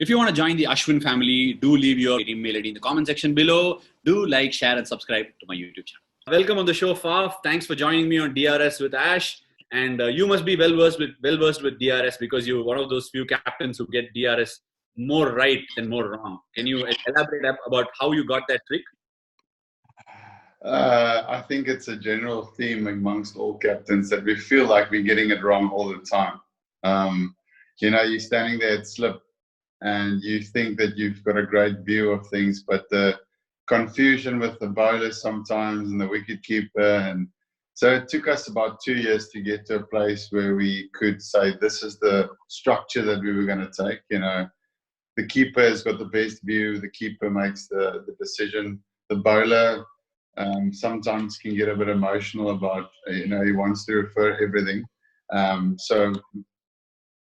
If you want to join the Ashwin family, do leave your email ID in the comment section below. Do like, share, and subscribe to my YouTube channel. Welcome on the show, Faf. Thanks for joining me on DRS with Ash. And you must be well versed with DRS because you're one of those few captains who get DRS more right than more wrong. Can you elaborate about how you got that trick? I think it's a general theme amongst all captains that we feel like we're getting it wrong all the time. You're standing there at slip and you think that you've got a great view of things, but the confusion with the bowlers sometimes and the wicketkeeper. And so it took us about 2 years to get to a place where we could say this is the structure that we were going to take. The keeper has got the best view. The keeper makes the decision. The bowler sometimes can get a bit emotional about, he wants to refer everything. So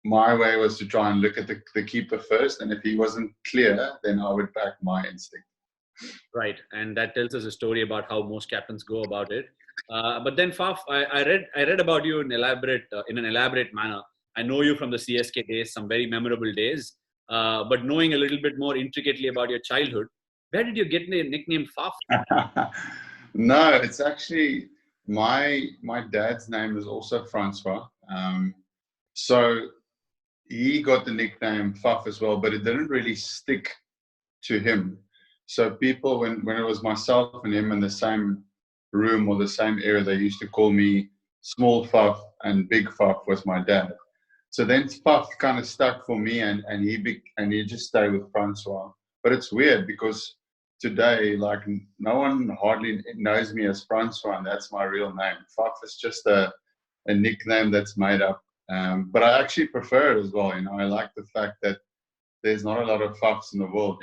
my way was to try and look at the keeper first. And if he wasn't clear, then I would back my instinct. Right. And that tells us a story about how most captains go about it. But then, Faf, I read about you in an elaborate manner. I know you from the CSK days, some very memorable days. But knowing a little bit more intricately about your childhood, where did you get the nickname Faf? No, it's actually my dad's name is also Francois. So he got the nickname Faf as well, but it didn't really stick to him. So people, when it was myself and him in the same room or the same area, they used to call me Small Faf and Big Faf was my dad. So then Faf kind of stuck for me, and he just stayed with Francois. But it's weird because today, like, no one hardly knows me as Francois, and that's my real name. Faf is just a nickname that's made up. But I actually prefer it as well. I like the fact that there's not a lot of Fafs in the world.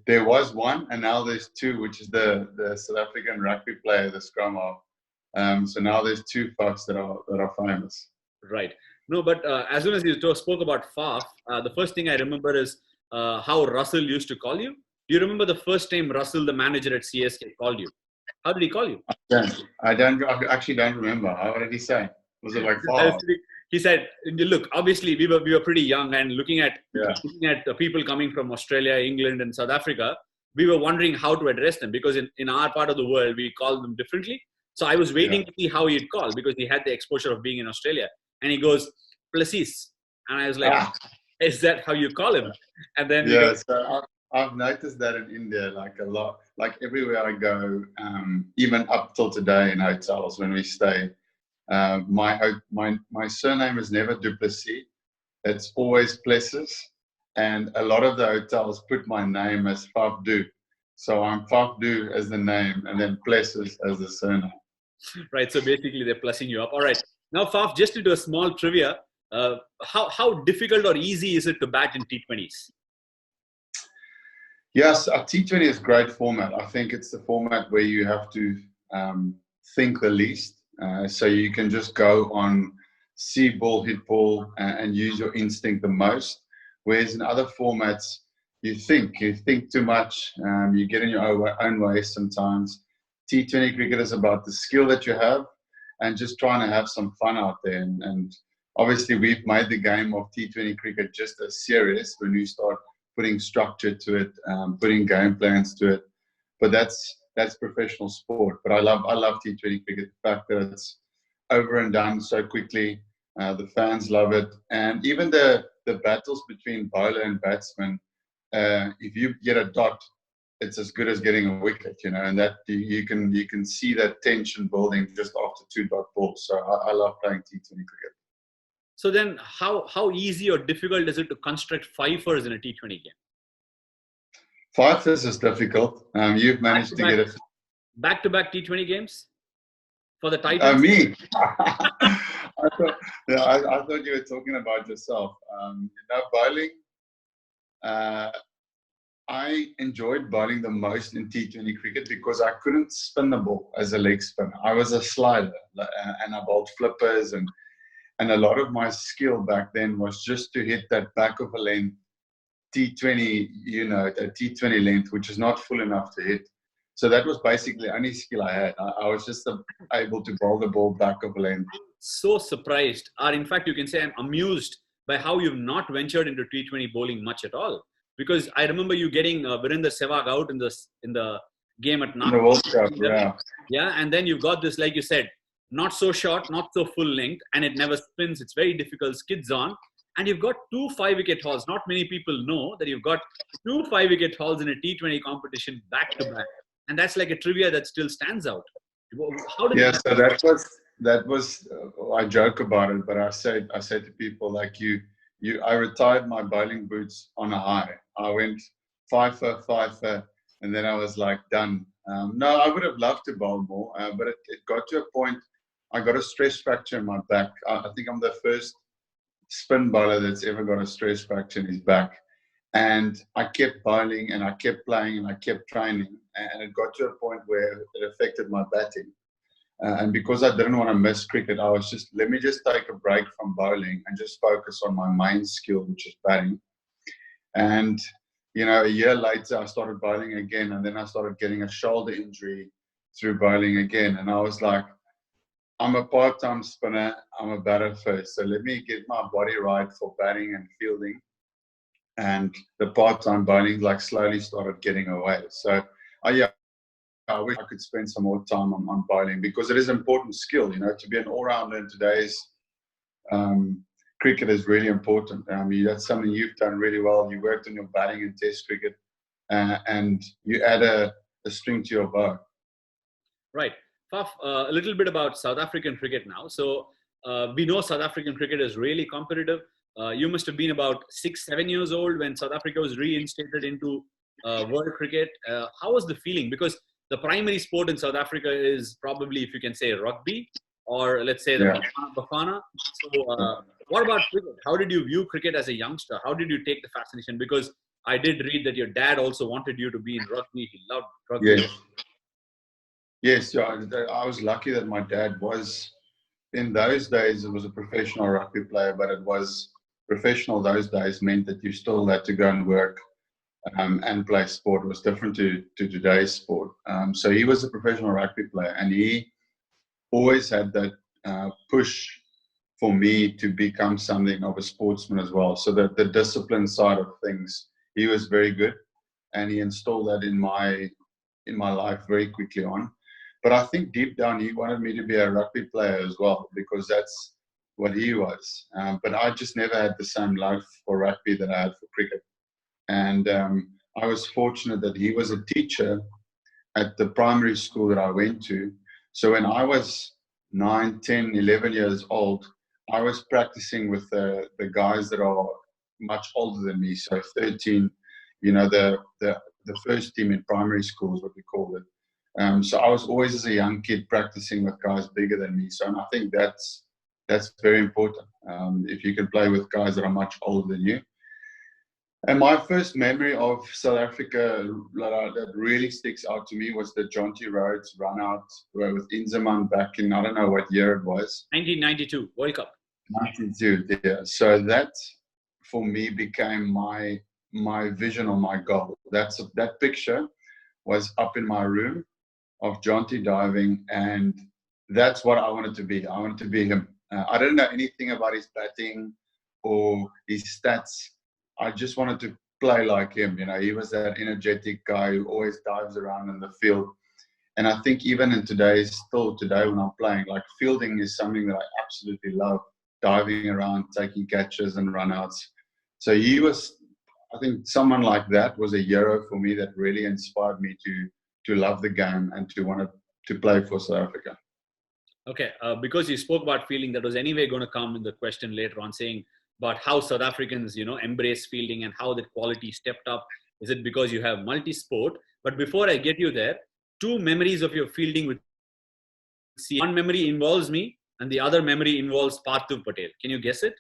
There was one, and now there's two, which is the South African rugby player, the scrum half. So now there's two Fafs that are famous. Right. No, but as soon as you spoke about Faf, the first thing I remember is how Russell used to call you. Do you remember the first time Russell, the manager at CSK, called you? How did he call you? I actually don't remember. How did he say? Was it like Faf? He said, "Look, obviously we were pretty young, and looking at the people coming from Australia, England, and South Africa, we were wondering how to address them because in our part of the world we call them differently. So I was waiting to see how he'd call because he had the exposure of being in Australia, and he goes Plessis, and I was like, "Is that how you call him?" And then so I've noticed that in India, like a lot, like everywhere I go, even up till today in hotels when we stay. My surname is never Du Plessis. It's always Plessis. And a lot of the hotels put my name as Faf Du. So I'm Faf Du as the name and then Plessis as the surname. Right. So basically they're plussing you up. All right. Now, Faf, just to do a small trivia, how difficult or easy is it to bat in T20s? Yes, a T20 is a great format. I think it's the format where you have to think the least. So you can just go on see ball, hit ball, and use your instinct the most. Whereas in other formats, you think too much. You get in your own way sometimes. T20 cricket is about the skill that you have and just trying to have some fun out there. And obviously, we've made the game of T20 cricket just as serious when you start putting structure to it, putting game plans to it. But that's professional sport. But I love T20 cricket. The fact that it's over and done so quickly, the fans love it, and even the battles between bowler and batsman. If you get a dot, it's as good as getting a wicket, and that you can see that tension building just after 2 dot balls. So I love playing T20 cricket. So then, how easy or difficult is it to construct fifers in a T20 game? Fifers is difficult. You've managed to get it. Back-to-back T20 games for the Titans? Me. I thought you were talking about yourself. Bowling. I enjoyed bowling the most in T20 cricket because I couldn't spin the ball as a leg spinner. I was a slider, and I bowled flippers, and a lot of my skill back then was just to hit that back of a length T20, that T20 length, which is not full enough to hit. So that was basically the only skill I had. I was just able to bowl the ball back of a length. So surprised, or in fact, you can say I'm amused by how you've not ventured into T20 bowling much at all. Because I remember you getting Virender Sehwag out in the game at In the World Cup, yeah. Yeah, and then you've got this, like you said, not so short, not so full length, and it never spins. It's very difficult, skids on. And you've got 2 5-wicket hauls. Not many people know that you've got 2 5-wicket hauls in a T20 competition back to back. And that's like a trivia that still stands out. How did so that was I joke about it, but I say to people like I retired my bowling boots on a high. I went fifer, and then I was like done. No, I would have loved to bowl more, but it got to a point. I got a stress fracture in my back. I think I'm the first spin bowler that's ever got a stress fracture in his back. And I kept bowling and I kept playing and I kept training. And it got to a point where it affected my batting. And because I didn't want to miss cricket, I was just, let me just take a break from bowling and just focus on my main skill, which is batting. And, a year later, I started bowling again. And then I started getting a shoulder injury through bowling again. And I was like, I'm a part-time spinner. I'm a batter first. So let me get my body right for batting and fielding. And the part-time bowling slowly started getting away. So, I wish I could spend some more time on bowling because it is an important skill. To be an all-rounder in today's cricket is really important. That's something you've done really well. You worked on your batting in Test cricket, and you add a string to your bow. Right. Faf, a little bit about South African cricket now. So we know South African cricket is really competitive. You must have been about 6-7 years old when South Africa was reinstated into world cricket. How was the feeling? Because the primary sport in South Africa is probably, if you can say, rugby, or let's say the Bafana. So what about cricket? How did you view cricket as a youngster? How did you take the fascination? Because I did read that your dad also wanted you to be in rugby. He loved rugby. Yes, I was lucky that my dad was, in those days, it was a professional rugby player, but it was professional those days meant that you still had to go and work and play sport. It was different to today's sport. So he was a professional rugby player, and he always had that push for me to become something of a sportsman as well. So that the discipline side of things, he was very good, and he installed that in my life very quickly on. But I think deep down he wanted me to be a rugby player as well, because that's what he was. But I just never had the same love for rugby that I had for cricket. And I was fortunate that he was a teacher at the primary school that I went to. So when I was 9, 10, 11 years old, I was practicing with the guys that are much older than me. So 13, the first team in primary school is what we call it. So I was always, as a young kid, practicing with guys bigger than me. So I think that's very important. If you can play with guys that are much older than you. And my first memory of South Africa that really sticks out to me was the Jonty Rhodes run out with Inzamam back in, I don't know what year it was. 1992 World Cup. 92, yeah. So that for me became my vision or my goal. That picture was up in my room of Jonty diving, and that's what I wanted to be. I wanted to be him. I didn't know anything about his batting or his stats. I just wanted to play like him. He was that energetic guy who always dives around in the field. And I think even today when I'm playing, fielding is something that I absolutely love. Diving around, taking catches and runouts. So he was, I think someone like that was a hero for me that really inspired me to love the game and to want to play for South Africa. Okay, because you spoke about fielding, that was anyway going to come in the question later on, saying about how South Africans, embrace fielding and how that quality stepped up. Is it because you have multi-sport? But before I get you there, 2 memories of your fielding with one memory involves me and the other memory involves Parthiv Patel. Can you guess it?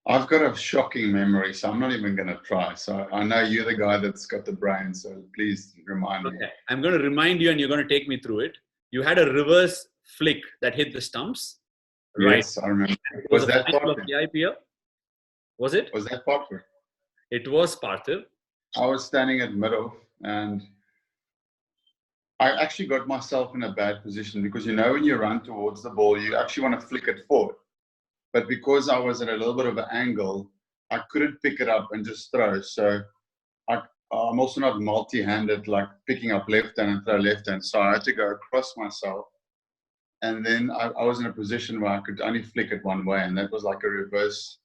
I've got a shocking memory, so I'm not even going to try. So I know you're the guy that's got the brain, so please remind me. Okay, I'm going to remind you and you're going to take me through it. You had a reverse flick that hit the stumps. Yes, right. I remember. Was that Parthiv? The IPL? Was it? Was that Parthiv? It was Parthiv. I was standing at middle and I actually got myself in a bad position because when you run towards the ball, you actually want to flick it forward. but because I was at a little bit of an angle, I couldn't pick it up and just throw. So I'm also not multi-handed, like picking up left hand and throw left hand. So I had to go across myself. And then I was in a position where I could only flick it one way, and that was like a reverse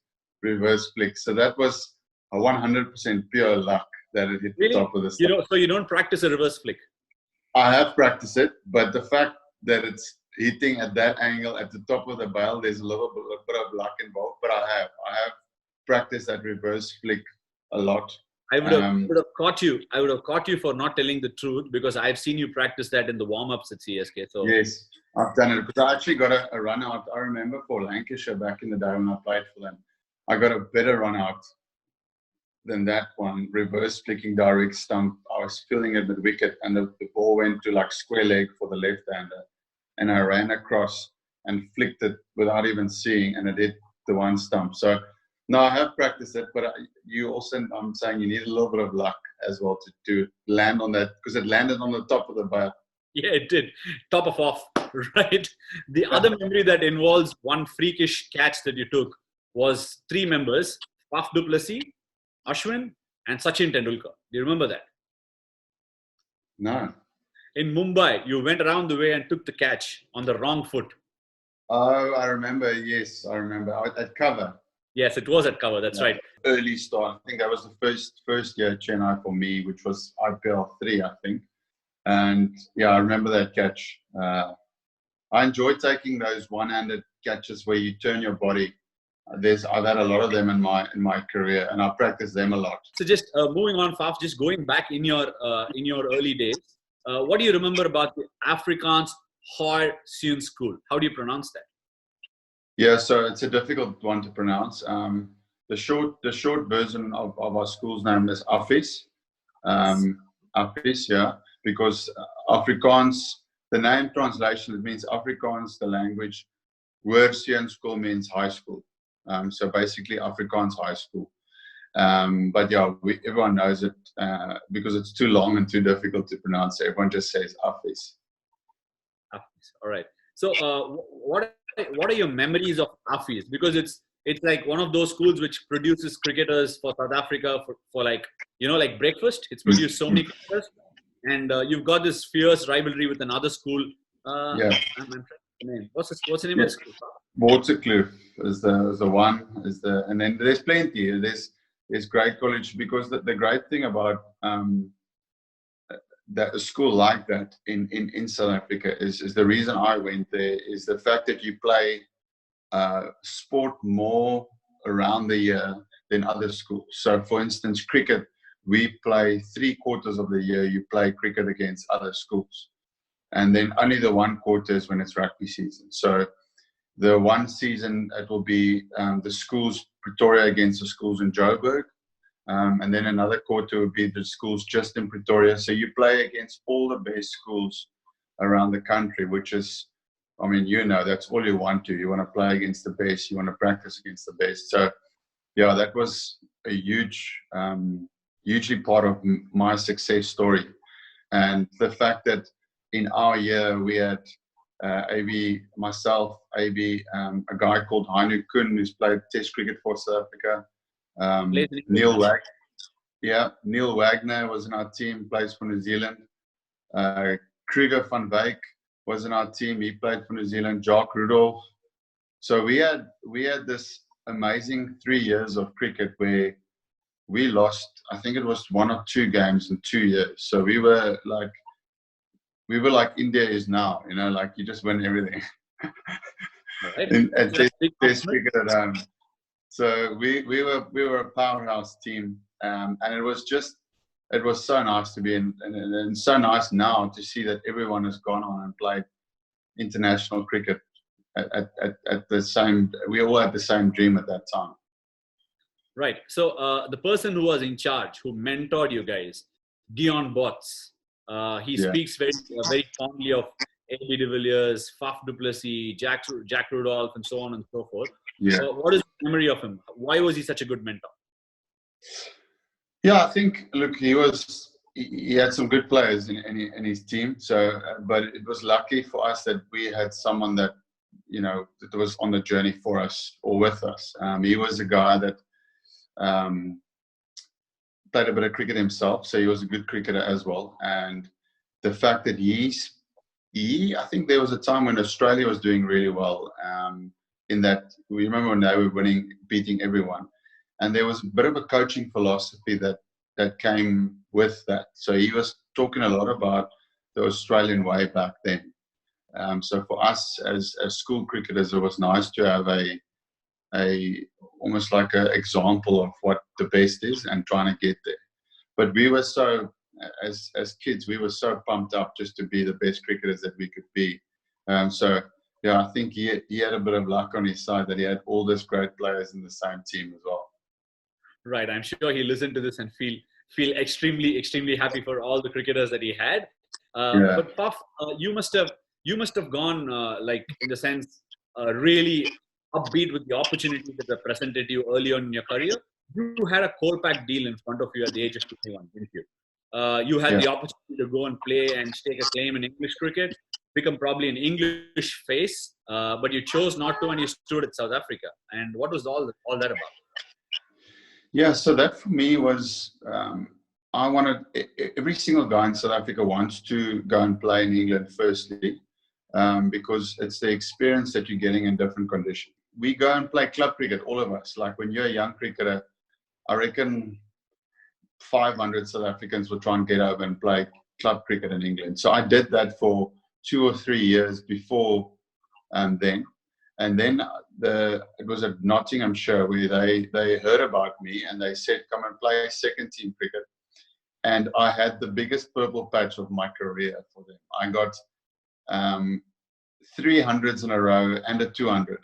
flick. So that was a 100% pure luck that it hit the top of the stump. So you don't practice a reverse flick? I have practiced it, but the fact that it's hitting at that angle at the top of the bale, there's a little bit of luck involved. But I have practiced that reverse flick a lot. I would have caught you. I would have caught you for not telling the truth, because I've seen you practice that in the warm-ups at CSK. So yes, I've done it, because I actually got a run out. I remember for Lancashire back in the day when I played for them, I got a better run out than that one. Reverse flicking direct stump. I was filling it with wicket, and the ball went to like square leg for the left-hander, and I ran across and flicked it without even seeing, and it hit the one stump. So. No, I have practiced it, but I'm saying you need a little bit of luck as well to land on that, because it landed on the top of the bale. Yeah, it did. Top of off, right? The other memory that involves one freakish catch that you took was 3 members, Faf Du Plessis, Ashwin, and Sachin Tendulkar. Do you remember that? No. In Mumbai, you went around the way and took the catch on the wrong foot. Oh, I remember. Yes, I remember. At cover. Yes, it was at cover. That's right. Early start. I think that was the first year at Chennai for me, which was IPL 3, I think. And yeah, I remember that catch. I enjoy taking those one-handed catches where you turn your body. I've had a lot of them in my career, and I practice them a lot. So just moving on, Faf, just going back in your early days, what do you remember about the Afrikaans Hoer Seun School? How do you pronounce that? Yeah, so it's a difficult one to pronounce. The short version of our school's name is Affies. Affies, yeah, because Afrikaans, the name translation, it means Afrikaans, the language. Hoer Seun School means high school. So basically Afrikaans high school. But yeah, everyone knows it because it's too long and too difficult to pronounce. So everyone just says Affies. Affies, all right. So what are your memories of Affies? Because it's like one of those schools which produces cricketers for South Africa for like, like breakfast. It's produced so many cricketers, and you've got this fierce rivalry with another school. Yeah. I'm trying to name. What's the name of the school? Waterkloof is the one. And then there's plenty. There's great college, because the great thing about that a school like that in South Africa is the reason I went there is the fact that you play sport more around the year than other schools. So for instance, cricket, we play 3/4 of the year you play cricket against other schools, and then only the 1/4 is when it's rugby season. So the one season it will be the schools Pretoria against the schools in Joburg. And then another quarter would be the schools just in Pretoria. So you play against all the best schools around the country, which is, that's all you want to. You want to play against the best. You want to practice against the best. So, yeah, that was a hugely part of my success story. And the fact that in our year we had AB, myself, AB, a guy called Heinu Kun, who's played Test cricket for South Africa. Neil Wagner was in our team, plays for New Zealand. Kruger van Wyk was in our team, he played for New Zealand. Jacques Rudolph. So we had this amazing 3 years of cricket where we lost, I think it was 1 or 2 games in 2 years. So we were like India is now, like you just win everything. Right. And Test cricket at home. So we were a powerhouse team, and it was so nice to be in, and so nice now to see that everyone has gone on and played international cricket at the same. We all had the same dream at that time. Right. So the person who was in charge, who mentored you guys, Dion Botts, he speaks very fondly of AB de Villiers, Faf Du Plessis, Jack Rudolph, and so on and so forth. Yeah. So what is the memory of him? Why was he such a good mentor? Yeah, I think, look, he had some good players in his team. So, but it was lucky for us that we had someone that that was on the journey for us or with us. He was a guy that played a bit of cricket himself, so he was a good cricketer as well. And the fact that I think there was a time when Australia was doing really well. In that, we remember when they were winning, beating everyone, and there was a bit of a coaching philosophy that came with that. So he was talking a lot about the Australian way back then. So for us as school cricketers, it was nice to have a almost like an example of what the best is and trying to get there. But we were so, as kids, we were so pumped up just to be the best cricketers that we could be. So yeah, I think he had a bit of luck on his side that he had all those great players in the same team as well. Right, I'm sure he listened to this and feel extremely happy for all the cricketers that he had. But Faf, you must have gone like in the sense really upbeat with the opportunities that were presented to you early on in your career. You had a Kolpak deal in front of you at the age of 21, didn't you? You had the opportunity to go and play and stake a claim in English cricket, become probably an English face, but you chose not to, and you stood at South Africa. And what was all that about? Yeah, so that for me was, I wanted, every single guy in South Africa wants to go and play in England firstly, because it's the experience that you're getting in different conditions. We go and play club cricket, all of us. Like when you're a young cricketer, I reckon 500 South Africans will try and get over and play club cricket in England. So I did that for 2 or 3 years before then. And then it was at Nottinghamshire where they heard about me and they said, come and play second team cricket. And I had the biggest purple patch of my career for them. I got 300s in a row and a 200,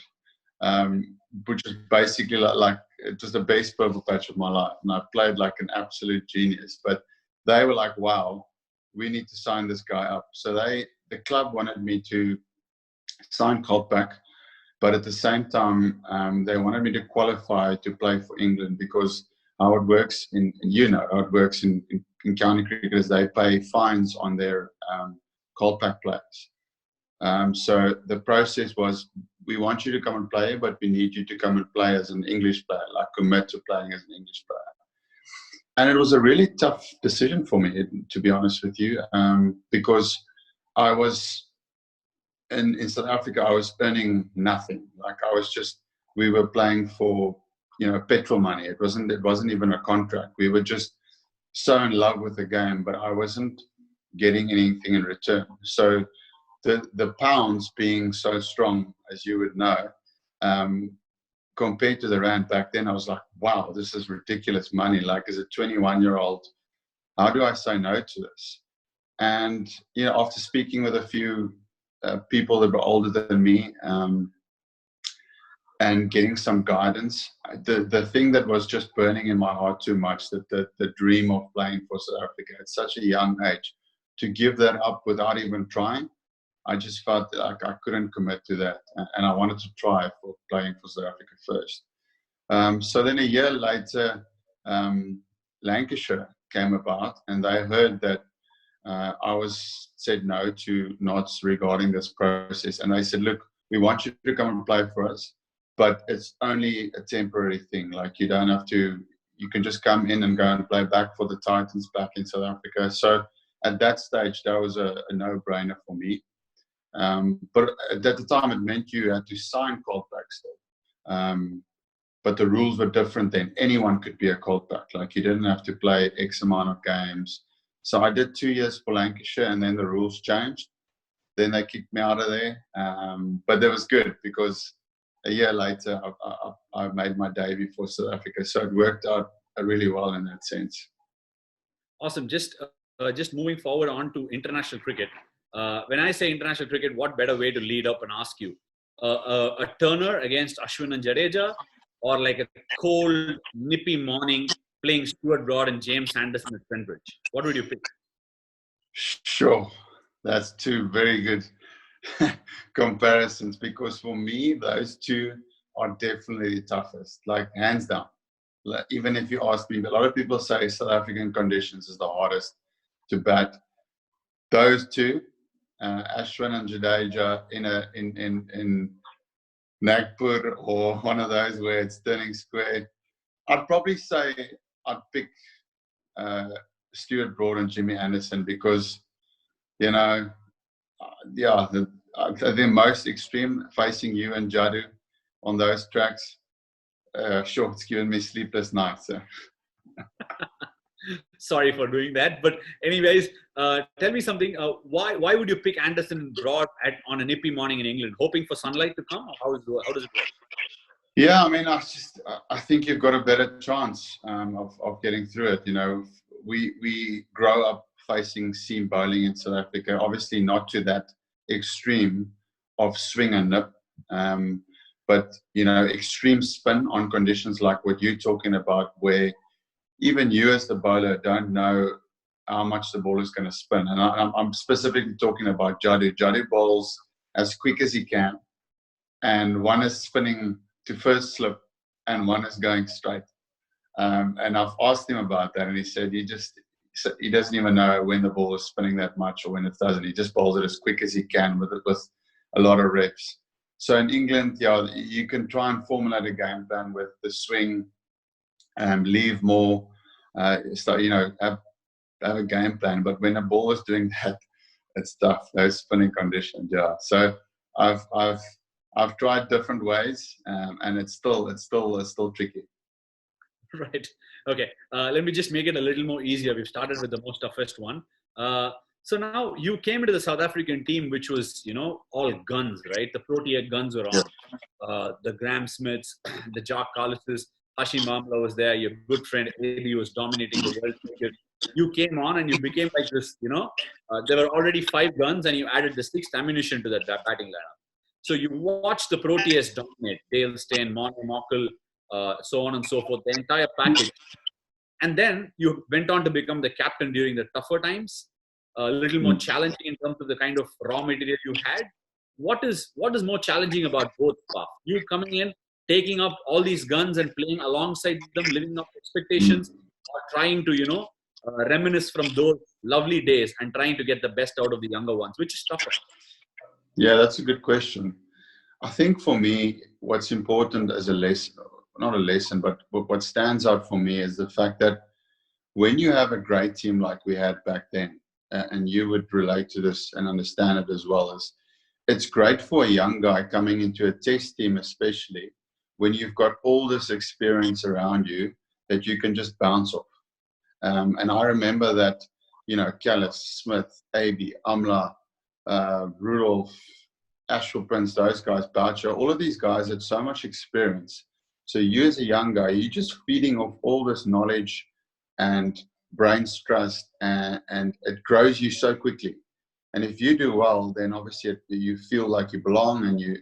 which is basically like it was the best purple patch of my life. And I played like an absolute genius. But they were like, wow, we need to sign this guy up. So the club wanted me to sign Kolpak. But at the same time, they wanted me to qualify to play for England because how it works how it works in county cricket is they pay fines on their Kolpak players. So the process was, we want you to come and play, but we need you to come and play as an English player, like commit to playing as an English player. And it was a really tough decision for me, to be honest with you, because I was in South Africa, I was earning nothing. Like we were playing for, petrol money. It wasn't even a contract. We were just so in love with the game, but I wasn't getting anything in return. So the pounds being so strong, as you would know, compared to the rand back then, I was like, wow, this is ridiculous money. Like as a 21-year-old, how do I say no to this? And, after speaking with a few people that were older than me, and getting some guidance, the thing that was just burning in my heart too much, that the dream of playing for South Africa at such a young age, to give that up without even trying, I just felt like I couldn't commit to that, and I wanted to try for playing for South Africa first. So then a year later, Lancashire came about, and they heard that I said no to Knots regarding this process, and they said, look, we want you to come and play for us, but it's only a temporary thing. Like you don't have to, you can just come in and go and play back for the Titans back in South Africa. So at that stage, that was a no-brainer for me. But at the time, it meant you had to sign Kolpak still. But the rules were different then. Anyone could be a Kolpak. Like you didn't have to play X amount of games. So I did 2 years for Lancashire, and then the rules changed. Then they kicked me out of there. But that was good because a year later, I made my debut for South Africa. So it worked out really well in that sense. Awesome. Just moving forward on to international cricket. When I say international cricket, what better way to lead up and ask you? A Turner against Ashwin and Jadeja, or like a cold, nippy morning playing Stuart Broad and James Anderson at Trentbridge? What would you pick? Sure. That's two very good comparisons, because for me, those two are definitely the toughest, like hands down. Like, even if you ask me, a lot of people say South African conditions is the hardest to bat. Those two Ashwin and Jadeja in Nagpur or one of those where it's turning square, I'd probably say I'd pick Stuart Broad and Jimmy Anderson because, you know, the most extreme facing you and Jadu on those tracks. Sure, it's given me sleepless nights. So. Sorry for doing that, but anyways, tell me something. Why would you pick Anderson and Broad on a nippy morning in England, hoping for sunlight to come? Or how does it work? Yeah, I mean, I think you've got a better chance of getting through it. You know, we grow up facing seam bowling in South Africa, obviously not to that extreme of swing and nip, but you know, extreme spin on conditions like what you're talking about, where even you as the bowler don't know how much the ball is going to spin. And I'm specifically talking about Jadu. Jadu bowls as quick as he can, and one is spinning to first slip and one is going straight. And I've asked him about that, and he said he doesn't even know when the ball is spinning that much or when it doesn't. He just bowls it as quick as he can with a lot of reps. So in England, yeah, you can try and formulate a game plan with the swing, leave more, so you know, have a game plan. But when a ball is doing that, it's tough. Those spinning conditions, yeah. So I've tried different ways, and it's still tricky. Right. Okay. Let me just make it a little more easier. We've started with the most toughest one. So now you came into the South African team, which was, you know, all guns, right? The Protea guns were on. The Graham Smiths, the Jack Carloses, Hashim Amla was there. Your good friend AB was dominating the world cricket. You came on and you became like this, you know, there were already 5 guns and you added the 6th ammunition to that batting lineup. So you watched the Proteas dominate, Dale Steyn, Mono Mockle, so on and so forth, the entire package. And then you went on to become the captain during the tougher times, a little more challenging in terms of the kind of raw material you had. What is more challenging about both, Faf? You coming in, taking up all these guns and playing alongside them, living up expectations, or trying to, you know, reminisce from those lovely days and trying to get the best out of the younger ones, which is tougher? Yeah, that's a good question. I think for me, what's important as a lesson, not a lesson, but what stands out for me is the fact that when you have a great team like we had back then, and you would relate to this and understand it as well, as it's great for a young guy coming into a test team, especially when you've got all this experience around you that you can just bounce off. And I remember that, you know, Callis, Smith, AB, Amla, Rudolph, Ashwin Prince, those guys, Boucher, all of these guys had so much experience. So you as a young guy, you're just feeding off all this knowledge and brain's trust, and it grows you so quickly. And if you do well, then obviously you feel like you belong, and you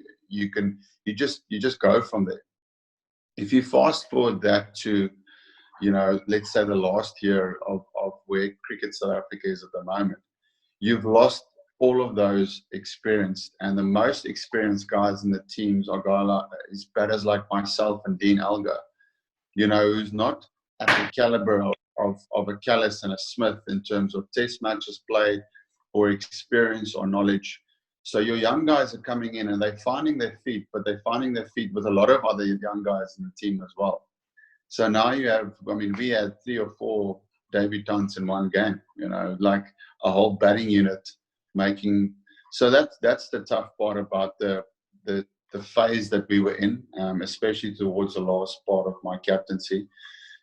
just go from there. If you fast forward that to, you know, let's say the last year of where cricket South Africa is at the moment, you've lost all of those experienced, and the most experienced guys in the teams are guys like batters like myself and Dean Elgar, you know, who's not at the caliber of a Callis and a Smith in terms of test matches played or experience or knowledge. So your young guys are coming in and they're finding their feet, but they're finding their feet with a lot of other young guys in the team as well. So now you have, I mean, we had 3 or 4 debutants in one game, you know, like a whole batting unit making. So that's the tough part about the phase that we were in, especially towards the last part of my captaincy.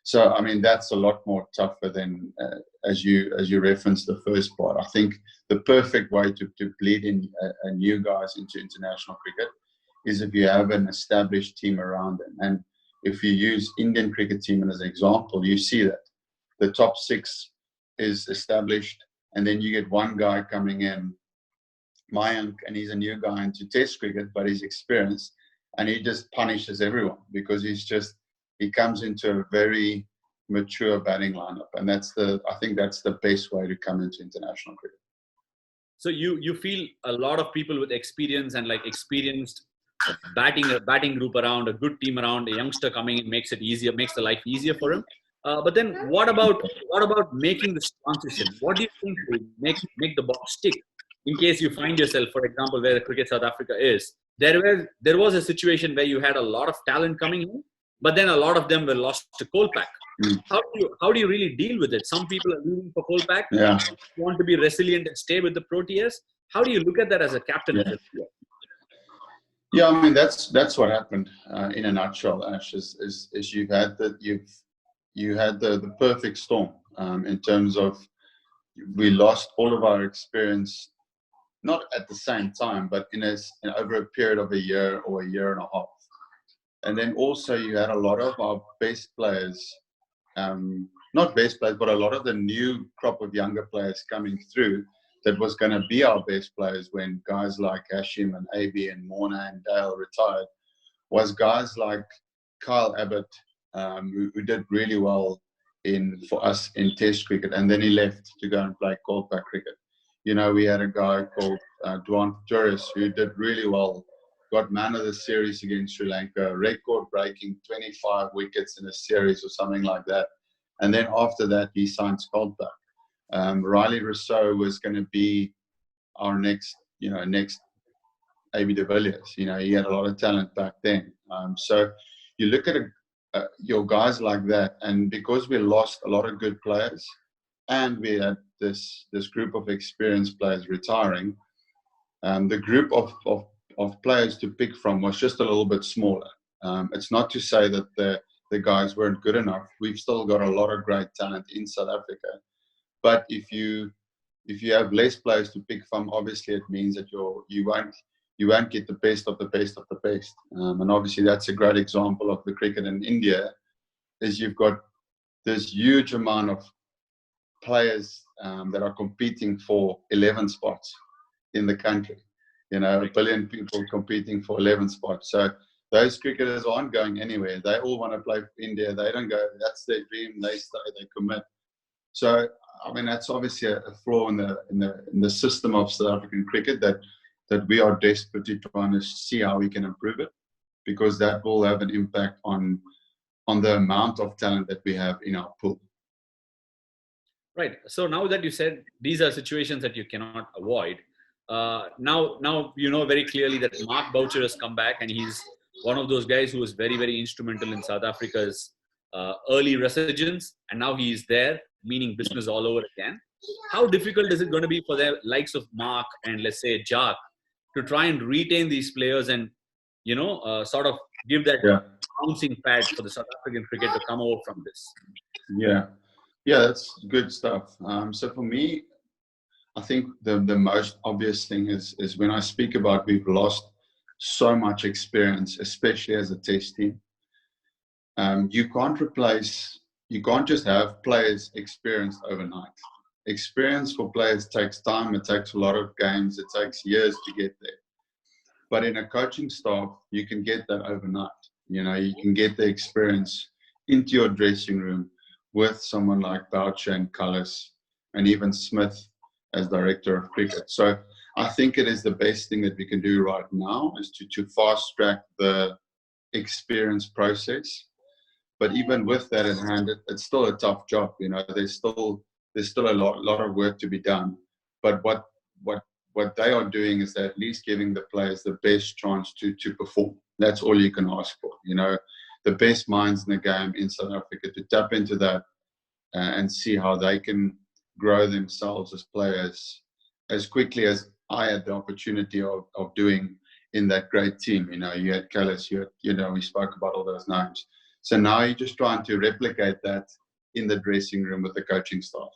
So I mean, that's a lot more tougher than as you referenced the first part. I think the perfect way to bleed in new guys into international cricket is if you have an established team around them. And if you use Indian cricket team as an example, you see that the top 6 is established, and then you get one guy coming in, Mayank, and he's a new guy into test cricket, but he's experienced, and he just punishes everyone because he comes into a very mature batting lineup. And I think that's the best way to come into international cricket. So you feel a lot of people with experience and like experienced batting group around, a good team around, a youngster coming in makes the life easier for him. But then what about making this transition? What do you think will make the box stick? in case you find yourself, for example, where the Cricket South Africa is, there was a situation where you had a lot of talent coming in, but then a lot of them were lost to Kolpak. How do you really deal with it? Some people are leaving for Kolpak. Yeah. Want to be resilient and stay with the Proteas. How do you look at that as a captain? Yeah. Yeah, I mean that's what happened in a nutshell. Ash is you had the perfect storm in terms of we lost all of our experience, not at the same time, but over a period of a year or a year and a half. And then also you had a lot of our best players, not best players, but a lot of the new crop of younger players coming through that was going to be our best players when guys like Ashwin and AB and Morna and Dale retired, was guys like Kyle Abbott, who did really well for us in Test cricket, and then he left to go and play Kolpak cricket. You know, we had a guy called Tryst who did really well, got man of the series against Sri Lanka, record-breaking 25 wickets in a series or something like that. And then after that, he signed Kolpak. Riley Rousseau was going to be our next AB de Villiers. You know, he had a lot of talent back then. So you look at your guys like that, and because we lost a lot of good players, and we had this group of experienced players retiring, the group of players to pick from was just a little bit smaller. It's not to say that the guys weren't good enough. We've still got a lot of great talent in South Africa. But if you have less players to pick from, obviously it means that you won't get the best of the best of the best. And obviously that's a great example of the cricket in India, is you've got this huge amount of players that are competing for 11 spots in the country. You know, 1 billion people competing for 11 spots. So those cricketers aren't going anywhere. They all want to play for India. They don't go. That's their dream. They stay. They commit. So I mean, that's obviously a flaw in the system of South African cricket that we are desperately trying to see how we can improve it, because that will have an impact on the amount of talent that we have in our pool. Right. So now that you said these are situations that you cannot avoid, now you know very clearly that Mark Boucher has come back, and he's one of those guys who was very, very instrumental in South Africa's early resurgence, and now he is there, meaning business all over again. How difficult is it going to be for the likes of Mark and, let's say, Jack to try and retain these players and, sort of give that bouncing pad for the South African cricket to come over from this? Yeah, that's good stuff. So for me, I think the most obvious thing is when I speak about we've lost so much experience, especially as a test team. You can't just have players experienced overnight. Experience for players takes time. It takes a lot of games. It takes years to get there. But in a coaching staff, you can get that overnight. You know, you can get the experience into your dressing room with someone like Boucher and Cullis and even Smith as director of cricket. So I think it is the best thing that we can do right now is to fast track the experience process. But even with that in hand, it's still a tough job. You know, there's still a lot of work to be done. But what they are doing is they're at least giving the players the best chance to perform. That's all you can ask for. You know, the best minds in the game in South Africa to tap into that and see how they can grow themselves as players as quickly as I had the opportunity of doing in that great team. You know, you had Cullis, we spoke about all those names. So now you're just trying to replicate that in the dressing room with the coaching staff.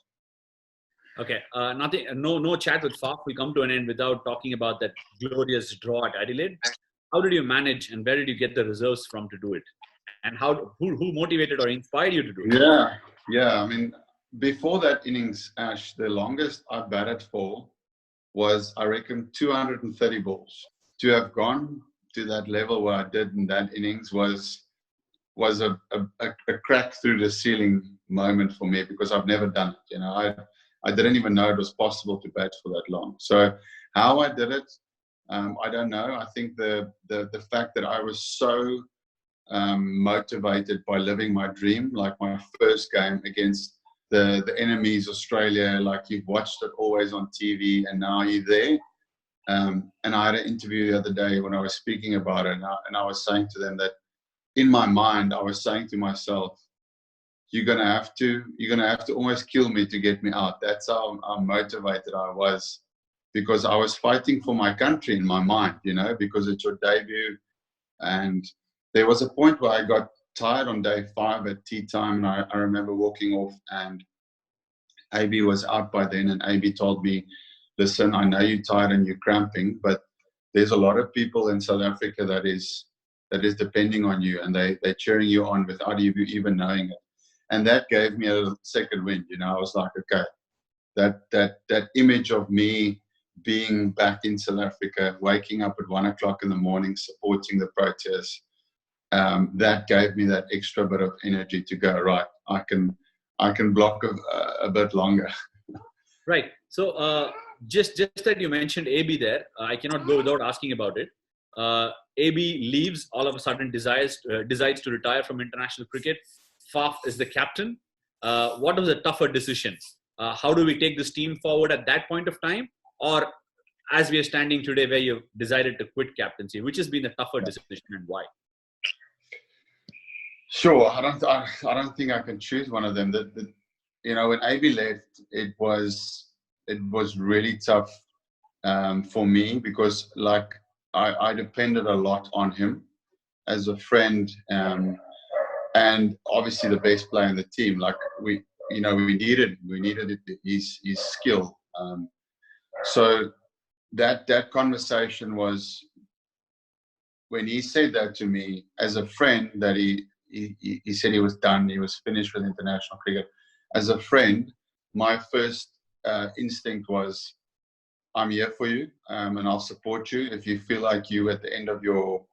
Okay, no chat with Faf. We come to an end without talking about that glorious draw at Adelaide. How did you manage, and where did you get the reserves from to do it? And who motivated or inspired you to do it? Yeah. I mean, before that innings, Ash, the longest I batted for was, I reckon, 230 balls. To have gone to that level where I did in that innings was a crack through the ceiling moment for me, because I've never done it. You know, I didn't even know it was possible to bat for that long. So how I did it, I don't know. I think the fact that I was so motivated by living my dream, like my first game against the enemy is Australia. Like, you've watched it always on TV, and now you're there. And I had an interview the other day when I was speaking about it, and I was saying to them that in my mind, I was saying to myself, you're gonna have to almost kill me to get me out. That's how motivated I was, because I was fighting for my country in my mind, you know, because it's your debut. And there was a point where I got tired on day 5 at tea time, and I remember walking off, and AB was out by then, and AB told me, listen, I know you're tired and you're cramping, but there's a lot of people in South Africa that is depending on you, and they're cheering you on without you even knowing it. And that gave me a second wind, you know. I was like, okay, that image of me being back in South Africa, waking up at 1 o'clock in the morning, supporting the Proteas, that gave me that extra bit of energy to go, right, I can block a bit longer. Right. So just that you mentioned AB there, I cannot go without asking about it. AB leaves, all of a sudden decides to retire from international cricket. Faf is the captain. What was a tougher decision? How do we take this team forward at that point of time? Or as we are standing today, where you've decided to quit captaincy, which has been a tougher decision, and why? Sure, I don't think I can choose one of them. You know, when AB left, it was really tough for me, because like I depended a lot on him as a friend, and obviously the best player in the team. Like, we needed his skill. So that conversation was, when he said that to me as a friend, that he said he was done, he was finished with international cricket. As a friend, my first instinct was, I'm here for you, and I'll support you. If you feel like you at the end of your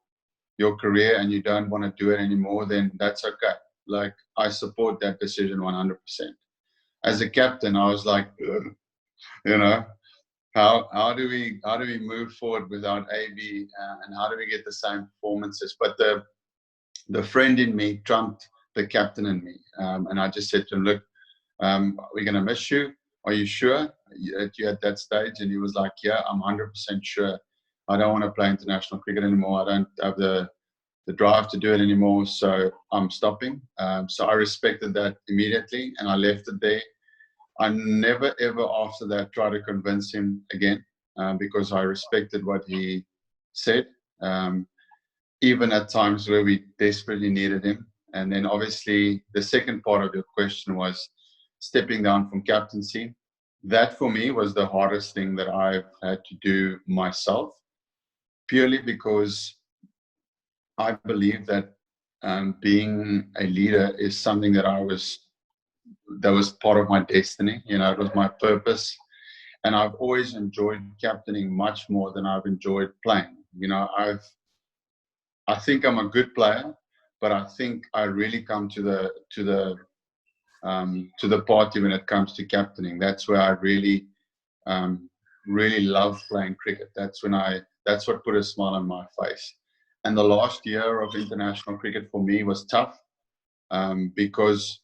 career and you don't want to do it anymore, then that's okay. Like, I support that decision 100%. As a captain, I was like, you know, how do we move forward without AB, and how do we get the same performances? But the friend in me trumped the captain in me, and I just said to him, look, we're going to miss you. Are you sure that you're at that stage? And he was like, yeah, I'm 100% sure. I don't want to play international cricket anymore. I don't have the drive to do it anymore, so I'm stopping. So I respected that immediately, and I left it there. I never, ever after that tried to convince him again, because I respected what he said, even at times where we desperately needed him. And then obviously the second part of your question was stepping down from captaincy. That for me was the hardest thing that I've had to do myself, purely because I believe that being a leader is something that was part of my destiny. You know, it was my purpose. And I've always enjoyed captaining much more than I've enjoyed playing. You know, I think I'm a good player, but I think I really come to the party when it comes to captaining. That's where I really love playing cricket. That's what put a smile on my face. And the last year of international cricket for me was tough, because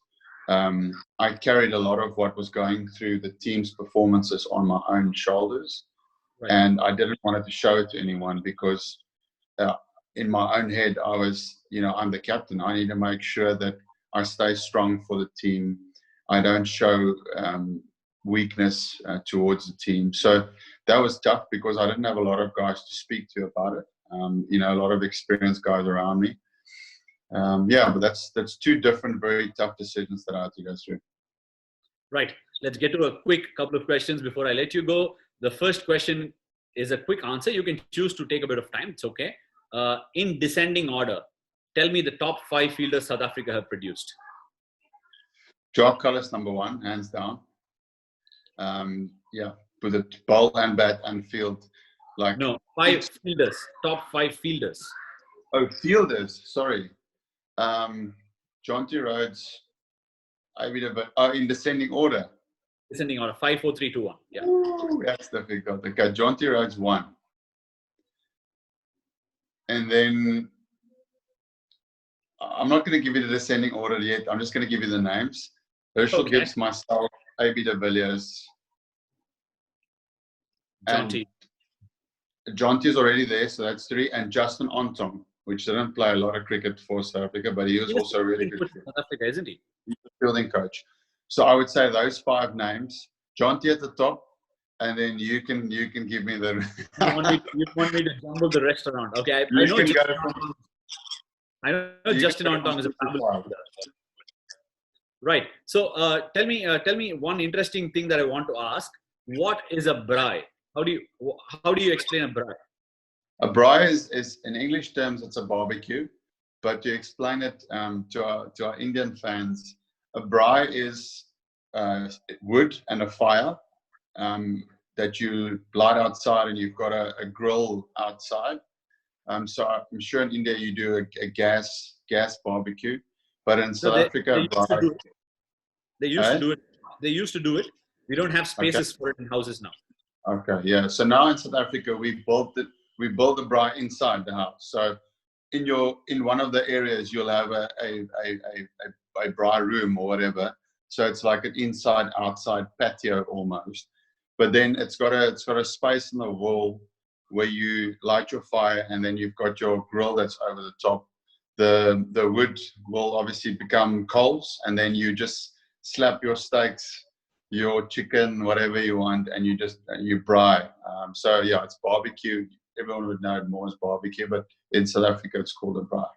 I carried a lot of what was going through the team's performances on my own shoulders. Right. And I didn't want to show it to anyone, because in my own head, I was, you know, I'm the captain. I need to make sure that I stay strong for the team. I don't show weakness towards the team. So that was tough, because I didn't have a lot of guys to speak to about it. You know, a lot of experienced guys around me. But that's two different, very tough decisions that I had to go through. Right. Let's get to a quick couple of questions before I let you go. The first question is a quick answer. You can choose to take a bit of time. It's okay. In descending order, tell me the top 5 fielders South Africa have produced. Jock Cullis, number 1, hands down. With a bowl and bat and field. Like, no, 5 fielders. Top 5 fielders. Oh, fielders. Sorry. Jonty Rhodes. In descending order. Descending order. 5, 4, 3, 2, 1. Yeah. Ooh, that's difficult. Okay, Jonty Rhodes 1. And then I'm not going to give you the descending order yet. I'm just going to give you the names. Herschel Okay. Gibbs, myself, AB de Villiers. Jonty. Jonty is already there, so that's 3. And Justin Ontong, which didn't play a lot of cricket for South Africa, but he was also really good. South Africa, isn't he? He's a fielding coach. So I would say those 5 names. Jonty at the top, and then you can give me the. you want me to jumble the rest around? Okay, I know Justin Ontong is a fabulous player. Right. So tell me one interesting thing that I want to ask. What is a braai? How do you explain a braai? A braai is in English terms, it's a barbecue, but to explain it to our Indian fans, a braai is wood and a fire that you light outside, and you've got a grill outside. So I'm sure in India you do a gas barbecue, but in South Africa, they used to do it. We don't have spaces for it in houses now. Okay, yeah. So now in South Africa, we built the braai inside the house. So in one of the areas, you'll have a braai room or whatever. So it's like an inside-outside patio almost. But then it's got a space in the wall where you light your fire, and then you've got your grill that's over the top. The wood will obviously become coals, and then you just slap your steaks, your chicken, whatever you want, and you braai. So yeah, it's barbecue. Everyone would know it more as barbecue, but in South Africa, it's called a braai.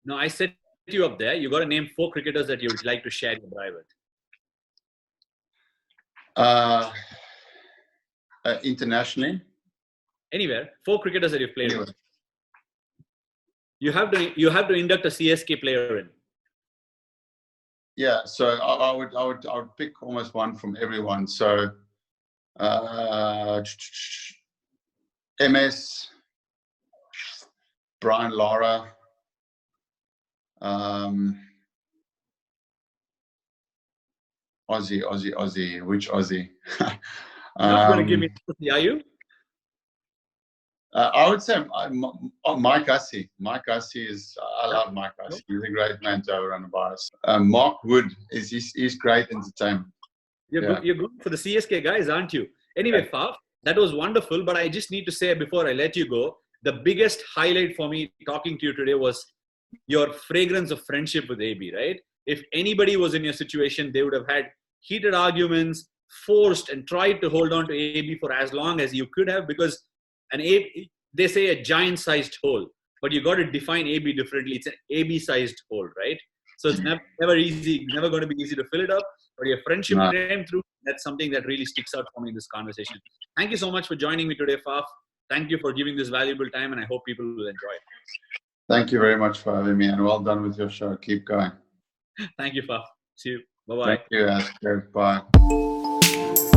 No, I set you up there. You got to name 4 cricketers that you would like to share your braai with. Internationally? Anywhere. 4 cricketers that you've played with. You have to induct a CSK player in. Yeah, so I would pick almost one from everyone. So MS, Brian Lara, Aussie. Which Aussie? You're not going to give me Aussie, are you? I would say Mike Hussey. Mike Hussey I love Mike Hussey. He's a great man to have around the bars. Mark Wood he's great entertainment. You're good for the CSK guys, aren't you? Anyway, Faf, that was wonderful. But I just need to say before I let you go, the biggest highlight for me talking to you today was your fragrance of friendship with AB, right? If anybody was in your situation, they would have had heated arguments, forced and tried to hold on to AB for as long as you could have, because they say a giant-sized hole, but you got to define AB differently. It's an AB-sized hole, right? So it's never easy, never going to be easy to fill it up. But your friendship came through. That's something that really sticks out for me in this conversation. Thank you so much for joining me today, Faf. Thank you for giving this valuable time, and I hope people will enjoy it. Thank you very much for having me, and well done with your show. Keep going. Thank you, Faf. See you. Bye-bye. Thank you, Asker. Bye.